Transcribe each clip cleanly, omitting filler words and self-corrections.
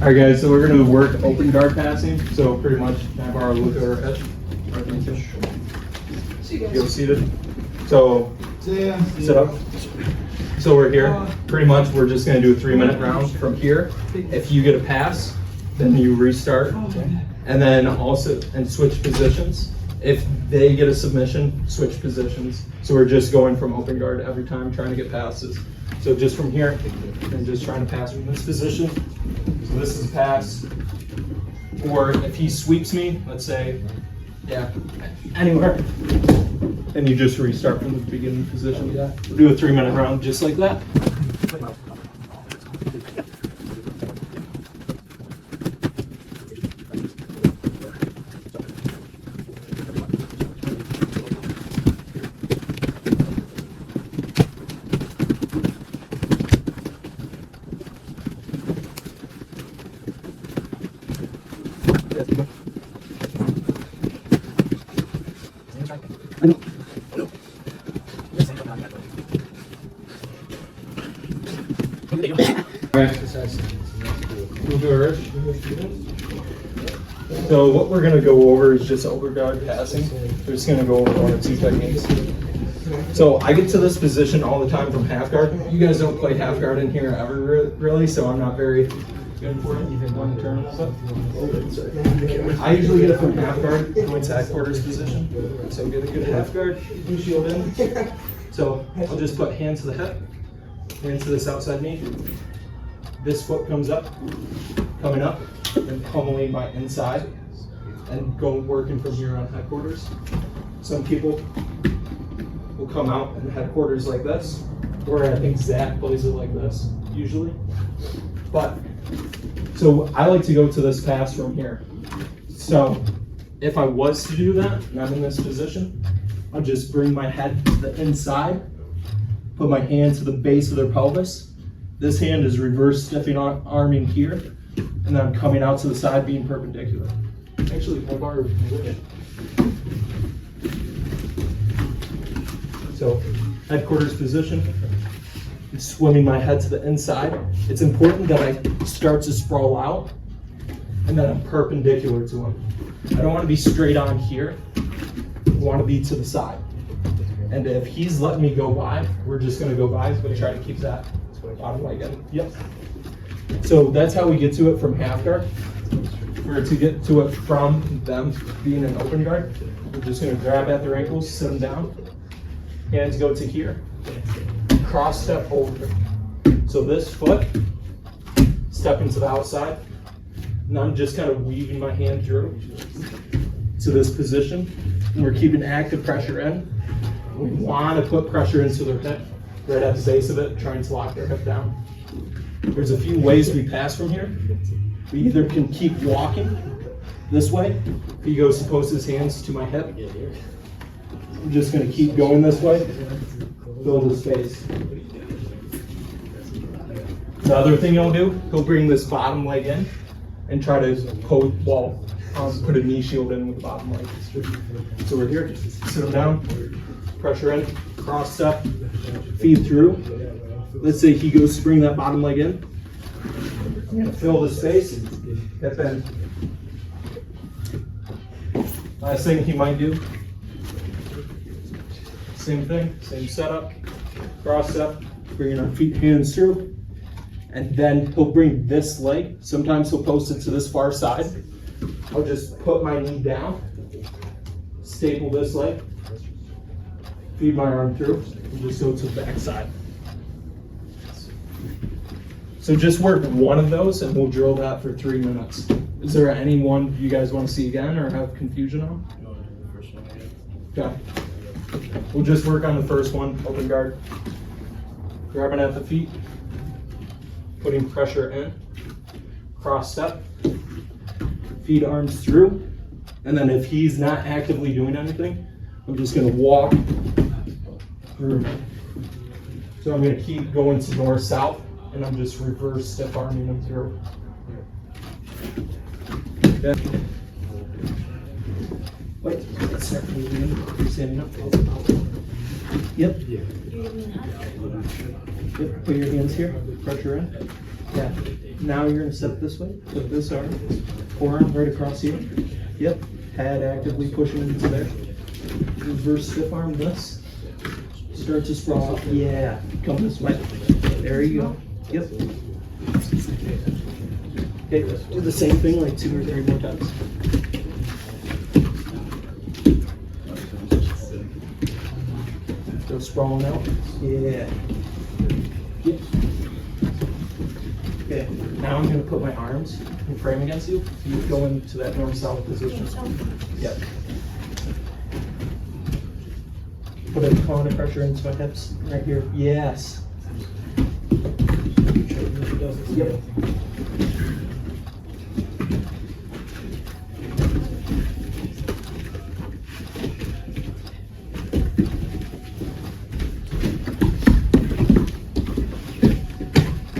All right, guys, so we're going to work open guard passing. So pretty much, can I borrow a look at our head? Feel seated. So sit up. So we're here. Pretty much, we're just going to do a 3-minute round from here. If you get a pass, then you restart, and then also switch positions. If they get a submission, switch positions. So we're just going from open guard every time, trying to get passes. So just from here, and just trying to pass from this position. So this is a pass. Or if he sweeps me, let's say, yeah, anywhere, and you just restart from the beginning position. Yeah, we'll do a 3-minute round just like that. So what we're going to go over is just open guard passing. We're just going to go over 1 or 2 techniques. So I get to this position all the time from half guard. You guys don't play half guard in here ever really, so I'm not very good for it. Even one turn a little bit. I usually get it from half guard going to headquarters position. So get a good half guard, shield in. So I'll just put hand to the hip, hand to this outside knee. This foot comes up, coming up, and pummeling my inside, and go working from here on headquarters. Some people will come out in headquarters like this, or I think Zach plays it like this, usually. But, so I like to go to this pass from here. So, if I was to do that, and I'm in this position, I'll just bring my head to the inside, put my hand to the base of their pelvis. This hand is reverse stepping arming here, and then I'm coming out to the side being perpendicular. Actually, my bar is wicked. So, headquarters position, I'm swimming my head to the inside. It's important that I start to sprawl out, and then I'm perpendicular to him. I don't want to be straight on here. I want to be to the side. And if he's letting me go by, we're just going to go by, but try to keep that bottom leg in. Yep. So that's how we get to it from half guard. Or to get to it from them being an open guard, we're just going to grab at their ankles, sit them down. Hands go to here. Cross step over. So this foot, stepping to the outside. And I'm just kind of weaving my hand through to this position. And we're keeping active pressure in. We want to put pressure into their hip, right at the base of it, trying to lock their hip down. There's a few ways we pass from here. We either can keep walking this way. He goes to post his hands to my hip. I'm just going to keep going this way, fill the space. The other thing he'll do, he'll bring this bottom leg in and try to put a knee shield in with the bottom leg. So we're here, sit him down, pressure in, cross step, feed through. Let's say he goes to bring that bottom leg in. I'm going to fill the space, hip in. Last thing he might do, same thing, same setup, cross step, bringing our feet, hands through, and then he'll bring this leg. Sometimes he'll post it to this far side. I'll just put my knee down, staple this leg, feed my arm through, and just go to the back side. So just work one of those and we'll drill that for 3 minutes. Is there any one you guys want to see again or have confusion on? You want to do the first one again? Okay. We'll just work on the first one, open guard. Grabbing at the feet, putting pressure in, cross step, feed arms through, and then if he's not actively doing anything, I'm just going to walk through. So I'm going to keep going to north-south, and I'm just reverse step arming him through. Okay. Wait, let's start from the beginning. Standing up. Yep. Yep, put your hands here, pressure in. Yeah. Now you're gonna step this way, with this arm, forearm right across here. Yep, pad actively pushing into there. Reverse stiff arm this. Start to sprawl up. Yeah, come this way. There you go. Yep. Okay, do the same thing like 2 or 3 more times. Go sprawling out. Yeah. Yep. Okay, now I'm gonna put my arms in frame against you. You go into that north-south position. Yep. Put a ton of pressure into my hips right here. Yes. Yep.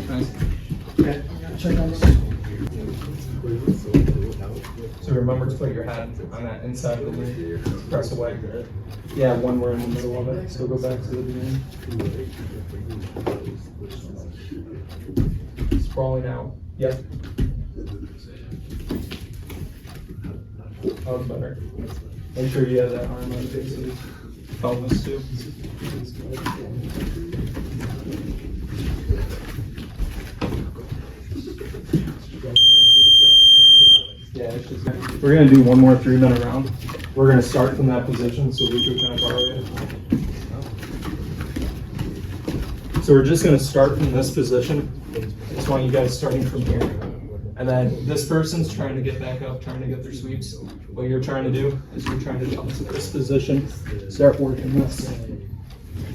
Nice. Okay, check on this. So remember to put your head on that inside of the knee. Press away. Yeah, one we're in the middle of it. So go back to the beginning. Sprawling out. Yep. Oh, better. Make sure you have that arm on the base of his pelvis too. Yeah, it's just, we're gonna do one more 3-minute round. We're gonna start from that position so we can kind of borrow it. So we're just gonna start from this position. I just want you guys starting from here. And then this person's trying to get back up, trying to get their sweeps. What you're trying to do is you're trying to jump to this position, start working this.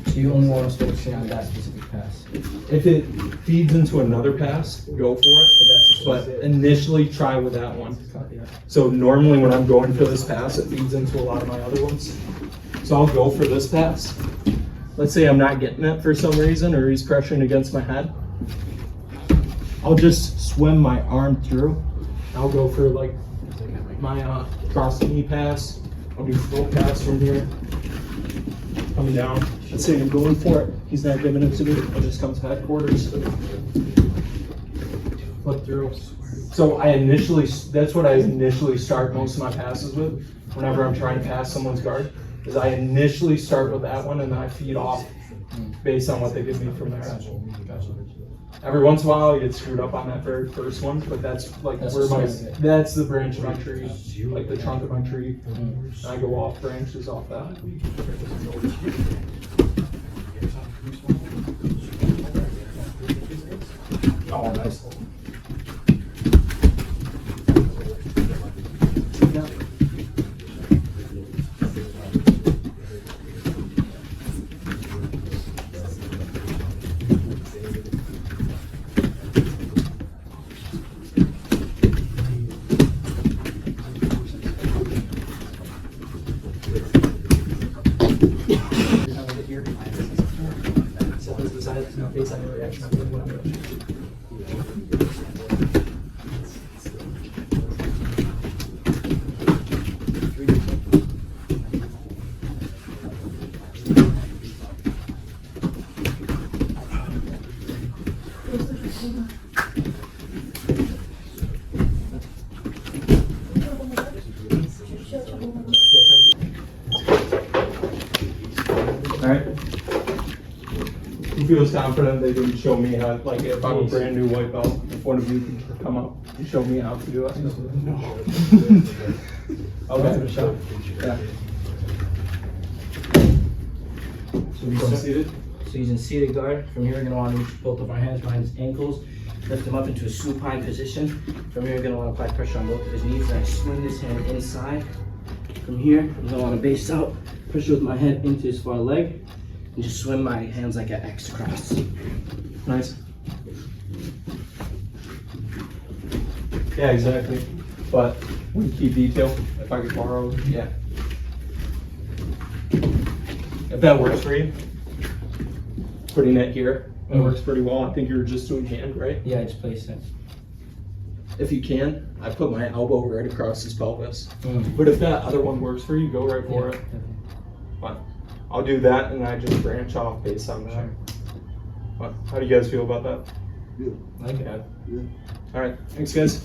So you only want us to focus on that specific pass? If it feeds into another pass, go for it. But initially try with that one. So normally when I'm going for this pass, it feeds into a lot of my other ones. So I'll go for this pass. Let's say I'm not getting it for some reason, or he's pressuring against my head. I'll just swim my arm through. I'll go for like my cross the knee pass. I'll do full pass from here. Coming down. Let's say I'm going for it. He's not giving it to me. I'll just come to headquarters. Flip through. So that's what I initially start most of my passes with. Whenever I'm trying to pass someone's guard, is I initially start with that one and then I feed off based on what they give me from there. Every once in a while I get screwed up on that very first one, but that's that's the branch of my tree, like the trunk of my tree. And I go off branches off that. Oh, nice. Alright. Who feels confident they can show me how, like if I'm a brand new white belt, if one of you can come up and show me how to do it? No. I'll give it a shot. Yeah. So he's in seated guard. From here, we're going to want to reach both of our hands behind his ankles, lift him up into a supine position. From here, we're going to want to apply pressure on both of his knees. And I swing this hand inside. From here, I'm going to want to base out, pressure with my head into his far leg, and just swim my hands like an X cross. Nice. Yeah, exactly. But with key detail, if I could borrow, yeah. If that works for you, putting it here, that works pretty well. I think you were just doing hand, right? Yeah, I just placed it. If you can, I put my elbow right across his pelvis. But if that other one works for you, go right for it. Fine. I'll do that and I just branch off based on that. How do you guys feel about that? Good. Like that. Good. All right, thanks guys.